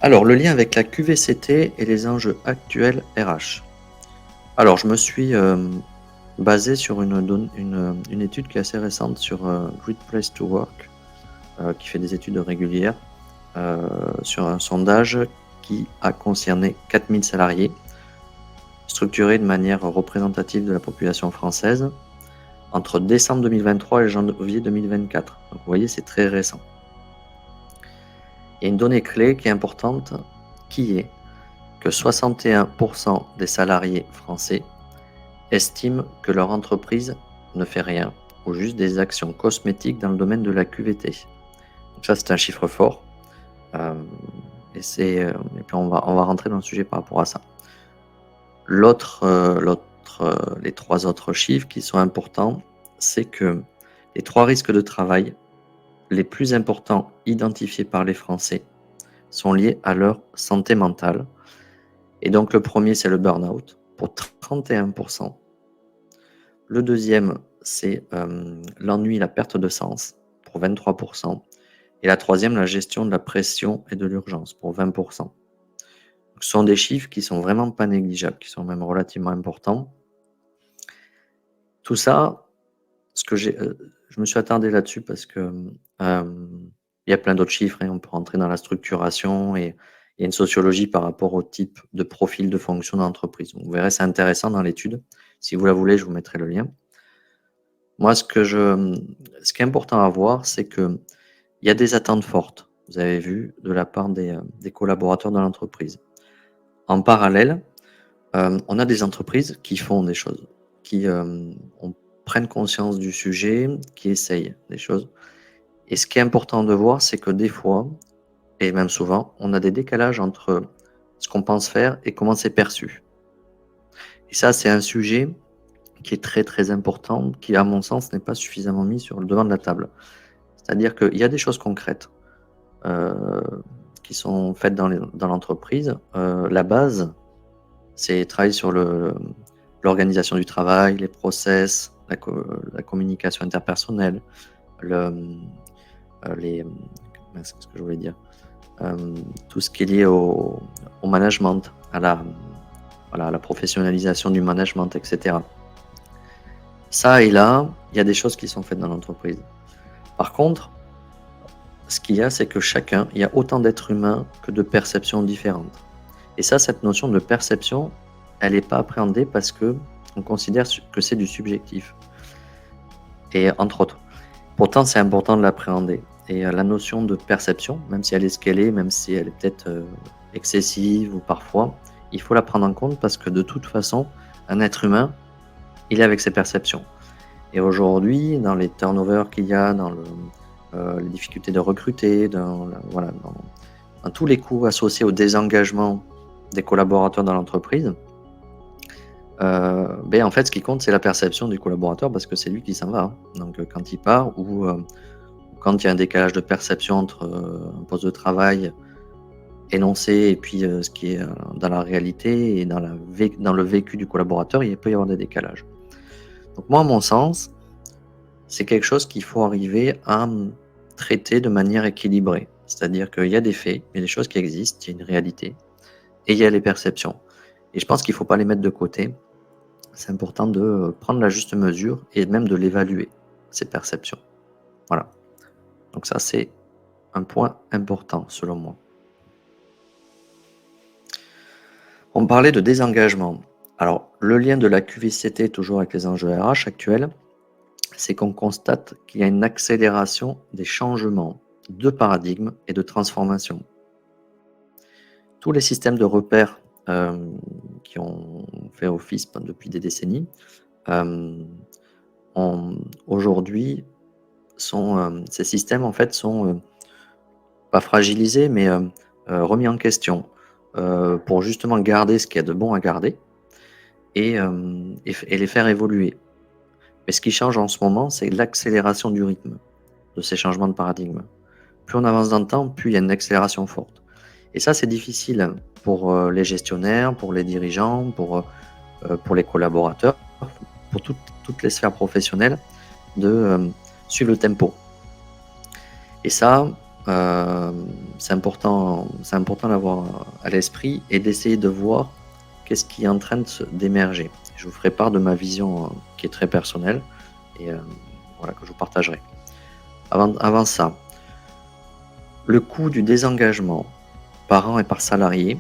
Alors, le lien avec la QVCT et les enjeux actuels RH. Alors, je me suis basé sur une étude qui est assez récente sur Great Place to Work, qui fait des études régulières, sur un sondage qui a concerné 4000 salariés, structuré de manière représentative de la population française, entre décembre 2023 et janvier 2024. Donc, vous voyez, c'est très récent. Il y a une donnée clé qui est importante, qui est que 61% des salariés français estiment que leur entreprise ne fait rien ou juste des actions cosmétiques dans le domaine de la QVT. Donc ça, c'est un chiffre fort. Et puis on va rentrer dans le sujet par rapport à ça. Les trois autres chiffres qui sont importants, c'est que les 3 risques de travail les plus importants identifiés par les Français sont liés à leur santé mentale. Et donc le premier, c'est le burn-out pour 31%. Le deuxième, c'est l'ennui, la perte de sens pour 23%. Et la troisième, la gestion de la pression et de l'urgence pour 20%. Donc, ce sont des chiffres qui sont vraiment pas négligeables, qui sont même relativement importants. Tout ça, je me suis attardé là-dessus parce que il y a plein d'autres chiffres, hein, on peut rentrer dans la structuration et il y a une sociologie par rapport au type de profil de fonction d'entreprise. Vous verrez, c'est intéressant dans l'étude. Si vous la voulez, je vous mettrai le lien. Moi, ce qui est important à voir, c'est qu'il y a des attentes fortes, vous avez vu, de la part des collaborateurs de l'entreprise. En parallèle, on a des entreprises qui font des choses, qui prennent conscience du sujet, qui essayent des choses. Et ce qui est important de voir, c'est que des fois, et même souvent, on a des décalages entre ce qu'on pense faire et comment c'est perçu. Et ça, c'est un sujet qui est très très important, qui à mon sens n'est pas suffisamment mis sur le devant de la table. C'est-à-dire qu'il y a des choses concrètes qui sont faites dans l'entreprise. La base, c'est travailler sur l'organisation du travail, les process, la communication interpersonnelle, qu'est-ce que je voulais dire, tout ce qui est lié au management, à la professionnalisation du management, etc. Ça et là, il y a des choses qui sont faites dans l'entreprise. Par contre, ce qu'il y a, c'est que il y a autant d'êtres humains que de perceptions différentes. Et ça, cette notion de perception, elle n'est pas appréhendée parce que on considère que c'est du subjectif. Et entre autres. Pourtant, c'est important de l'appréhender. Et la notion de perception, même si elle est ce qu'elle est, même si elle est peut-être excessive ou parfois, il faut la prendre en compte parce que de toute façon, un être humain, il est avec ses perceptions. Et aujourd'hui, dans les turnovers qu'il y a, dans les difficultés de recruter, dans tous les coûts associés au désengagement des collaborateurs dans l'entreprise, en fait, ce qui compte, c'est la perception du collaborateur parce que c'est lui qui s'en va. Hein. Donc, quand il part ou quand il y a un décalage de perception entre un poste de travail énoncé et puis ce qui est dans la réalité et dans le vécu du collaborateur, il peut y avoir des décalages. Donc moi, à mon sens, c'est quelque chose qu'il faut arriver à traiter de manière équilibrée. C'est-à-dire qu'il y a des faits, il y a des choses qui existent, il y a une réalité, et il y a les perceptions. Et je pense qu'il ne faut pas les mettre de côté. C'est important de prendre la juste mesure et même de l'évaluer, ces perceptions. Voilà. Donc ça, c'est un point important, selon moi. On parlait de désengagement. Alors, le lien de la QVCT, toujours avec les enjeux RH actuels, c'est qu'on constate qu'il y a une accélération des changements de paradigme et de transformation. Tous les systèmes de repères qui ont fait office depuis des décennies, aujourd'hui, ces systèmes en fait sont pas fragilisés, mais remis en question pour justement garder ce qu'il y a de bon à garder et les faire évoluer. Mais ce qui change en ce moment, c'est l'accélération du rythme de ces changements de paradigme. Plus on avance dans le temps, plus il y a une accélération forte. Et ça, c'est difficile pour les gestionnaires, pour les dirigeants, pour les collaborateurs, pour toutes les sphères professionnelles, de suivre le tempo. Et ça, c'est important d'avoir à l'esprit et d'essayer de voir qu'est-ce qui est en train d'émerger. Je vous ferai part de ma vision qui est très personnelle et voilà, que je vous partagerai. Avant ça, le coût du désengagement par an et par salarié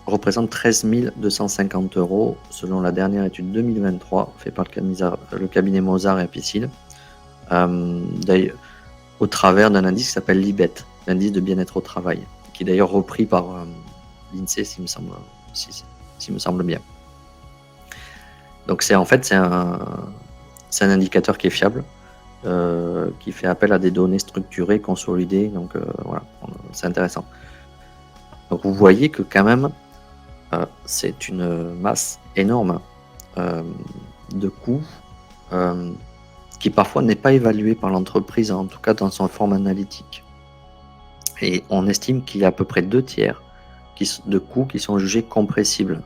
représente 13 250 € selon la dernière étude 2023 faite par le cabinet Mozart et Apicil, d'ailleurs, au travers d'un indice qui s'appelle l'IBET, l'indice de bien-être au travail, qui est d'ailleurs repris par l'INSEE, s'il me semble bien. Donc c'est un indicateur qui est fiable, qui fait appel à des données structurées, consolidées, donc voilà, c'est intéressant. Donc vous voyez que quand même, c'est une masse énorme de coûts qui parfois n'est pas évaluée par l'entreprise, en tout cas dans son forme analytique. Et on estime qu'il y a à peu près 2/3 de coûts qui sont jugés compressibles.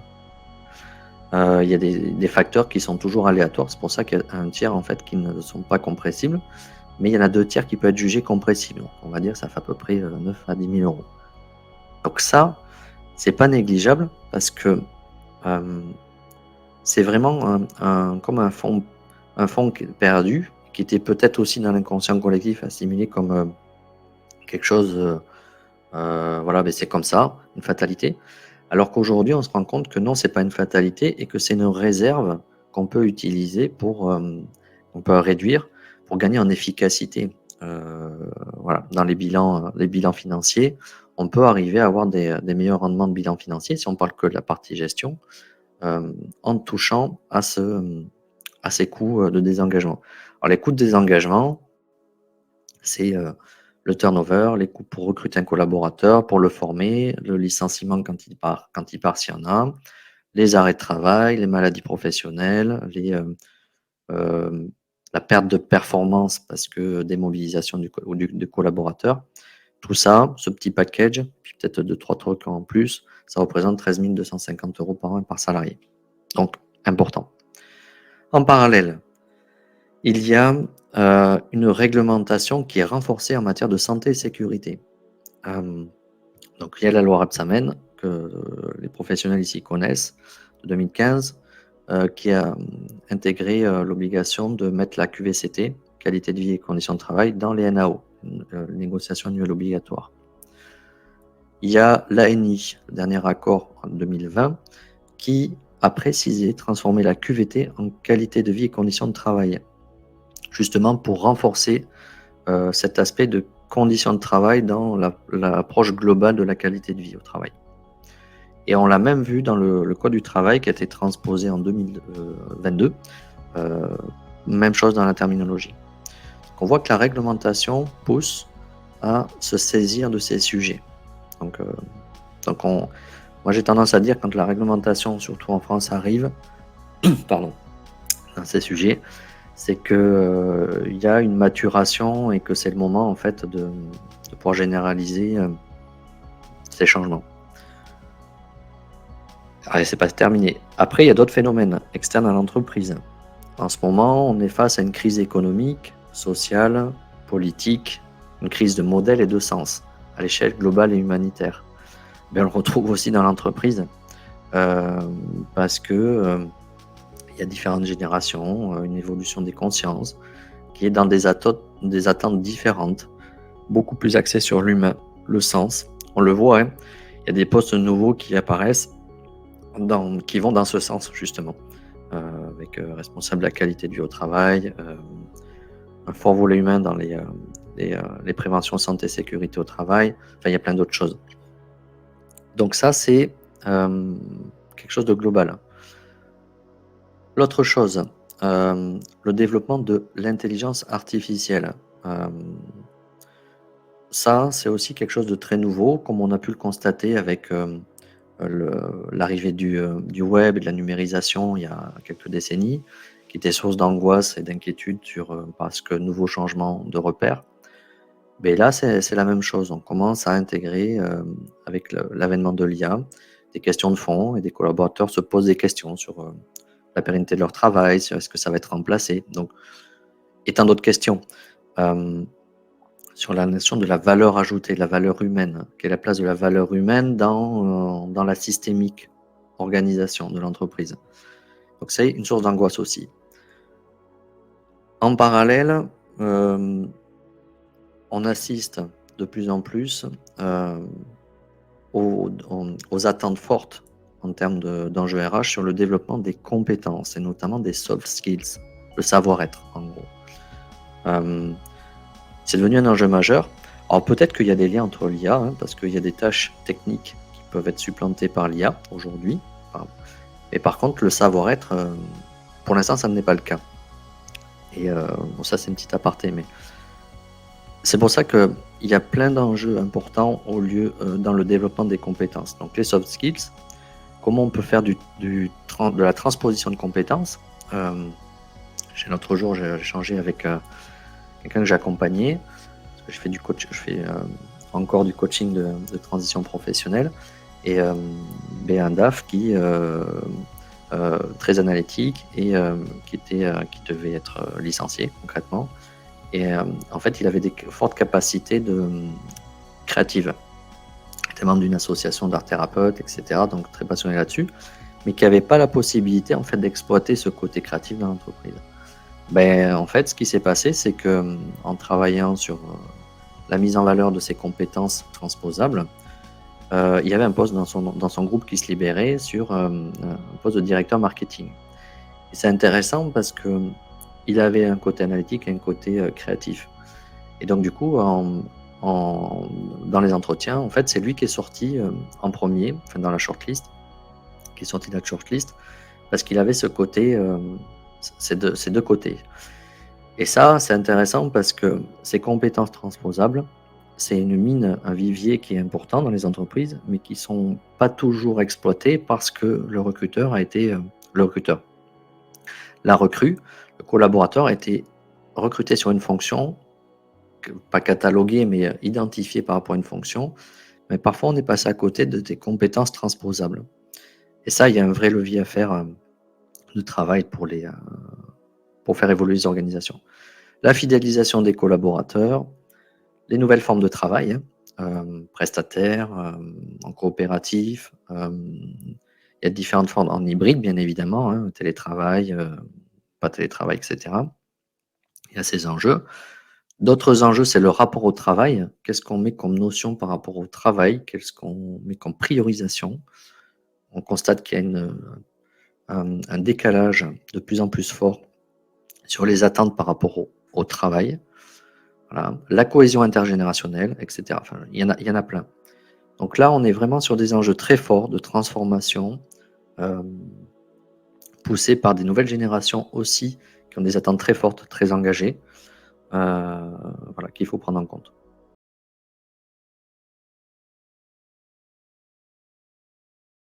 Il y a des facteurs qui sont toujours aléatoires, c'est pour ça qu'il y a un tiers en fait qui ne sont pas compressibles, mais il y en a 2/3 qui peuvent être jugés compressibles. Donc on va dire que ça fait à peu près 9 à 10 000 €. Donc ça, c'est pas négligeable parce que c'est vraiment comme un fonds qui est perdu, qui était peut-être aussi dans l'inconscient collectif assimilé comme quelque chose, voilà, mais c'est comme ça, une fatalité. Alors qu'aujourd'hui, on se rend compte que non, c'est pas une fatalité et que c'est une réserve qu'on peut utiliser on peut réduire pour gagner en efficacité. Voilà, dans les bilans financiers, on peut arriver à avoir des meilleurs rendements de bilan financier si on parle que de la partie gestion, en touchant à ces coûts de désengagement. Alors les coûts de désengagement, c'est le turnover, les coûts pour recruter un collaborateur, pour le former, le licenciement quand il part s'il y en a, les arrêts de travail, les maladies professionnelles, la perte de performance parce que démobilisation du collaborateur. Tout ça, ce petit package, puis peut-être 2-3 trucs en plus, ça représente 13 250 € par an et par salarié. Donc important. En parallèle, il y a une réglementation qui est renforcée en matière de santé et sécurité. Donc il y a la loi Rebsamen, que les professionnels ici connaissent, de 2015, qui a intégré l'obligation de mettre la QVCT, qualité de vie et conditions de travail, dans les NAO, négociation annuelle obligatoire. Il y a l'ANI, le dernier accord en 2020, qui a précisé, transformé la QVT en qualité de vie et conditions de travail, justement pour renforcer cet aspect de conditions de travail dans l'approche globale de la qualité de vie au travail. Et on l'a même vu dans le Code du travail qui a été transposé en 2022, même chose dans la terminologie. Donc on voit que la réglementation pousse à se saisir de ces sujets. Donc moi j'ai tendance à dire quand la réglementation, surtout en France, arrive, pardon, dans ces sujets, c'est que il y a une maturation et que c'est le moment en fait de pouvoir généraliser ces changements. Allez, c'est pas terminé. Après, il y a d'autres phénomènes externes à l'entreprise. En ce moment, on est face à une crise économique, sociale, politique, une crise de modèle et de sens à l'échelle globale et humanitaire. Mais on le retrouve aussi dans l'entreprise parce que il y a différentes générations, une évolution des consciences qui est dans des attentes différentes, beaucoup plus axées sur l'humain, le sens. On le voit, hein, il y a des postes nouveaux qui apparaissent qui vont dans ce sens justement, avec responsable de la qualité de vie au travail, un fort volet humain dans les préventions santé et sécurité au travail. Enfin, il y a plein d'autres choses. Donc ça, c'est quelque chose de global. L'autre chose, le développement de l'intelligence artificielle. Ça, c'est aussi quelque chose de très nouveau, comme on a pu le constater avec l'arrivée du web et de la numérisation il y a quelques décennies, qui était source d'angoisse et d'inquiétude parce que nouveaux changements de repères. Mais là, c'est la même chose. On commence à intégrer, avec l'avènement de l'IA, des questions de fond et des collaborateurs se posent des questions sur la pérennité de leur travail, sur est-ce que ça va être remplacé, donc, et tant d'autres questions. sur la notion de la valeur ajoutée, de la valeur humaine. Quelle est la place de la valeur humaine dans la systémique organisation de l'entreprise. Donc c'est une source d'angoisse aussi. En parallèle, on assiste de plus en plus aux attentes fortes en termes d'enjeux RH sur le développement des compétences et notamment des soft skills, le savoir-être en gros. C'est devenu un enjeu majeur. Alors peut-être qu'il y a des liens entre l'IA, hein, parce qu'il y a des tâches techniques qui peuvent être supplantées par l'IA aujourd'hui. Mais par contre, le savoir-être, pour l'instant, ça n'est pas le cas. Et bon, ça, c'est une petite aparté, mais c'est pour ça qu'il y a plein d'enjeux importants dans le développement des compétences. Donc les soft skills, comment on peut faire de la transposition de compétences. L'autre jour, j'ai échangé avec quelqu'un que j'ai accompagné, parce que je fais encore du coaching de transition professionnelle, et un DAF qui très analytique et qui devait être licencié concrètement. Et en fait, il avait des fortes capacités créatives. Il était membre d'une association d'art thérapeutes, etc. Donc très passionné là-dessus, mais qui n'avait pas la possibilité en fait d'exploiter ce côté créatif dans l'entreprise. En fait, ce qui s'est passé, c'est que en travaillant sur la mise en valeur de ses compétences transposables, il y avait un poste dans son groupe qui se libérait sur un poste de directeur marketing. Et c'est intéressant parce que il avait un côté analytique et un côté créatif. Et donc du coup, dans les entretiens, en fait, c'est lui qui est sorti en premier, enfin dans la shortlist, qui est sorti de la shortlist, parce qu'il avait ce côté, ces deux côtés. Et ça, c'est intéressant parce que ces compétences transposables, c'est une mine, un vivier qui est important dans les entreprises, mais qui ne sont pas toujours exploités parce que le recruteur a été le recruteur. La recrue, le collaborateur a été recruté sur une fonction, pas cataloguée, mais identifiée par rapport à une fonction. Mais parfois, on est passé à côté de tes compétences transposables. Et ça, il y a un vrai levier à faire de travail pour faire évoluer les organisations. La fidélisation des collaborateurs, les nouvelles formes de travail, prestataires, en coopératif. Il y a différentes formes en hybride, bien évidemment, hein, télétravail, pas télétravail, etc. Il y a ces enjeux. D'autres enjeux, c'est le rapport au travail. Qu'est-ce qu'on met comme notion par rapport au travail? Qu'est-ce qu'on met comme priorisation? On constate qu'il y a un décalage de plus en plus fort sur les attentes par rapport au travail. Voilà. La cohésion intergénérationnelle, etc. Enfin, il y en a plein. Donc là, on est vraiment sur des enjeux très forts de transformation, poussés par des nouvelles générations aussi, qui ont des attentes très fortes, très engagées, voilà, qu'il faut prendre en compte.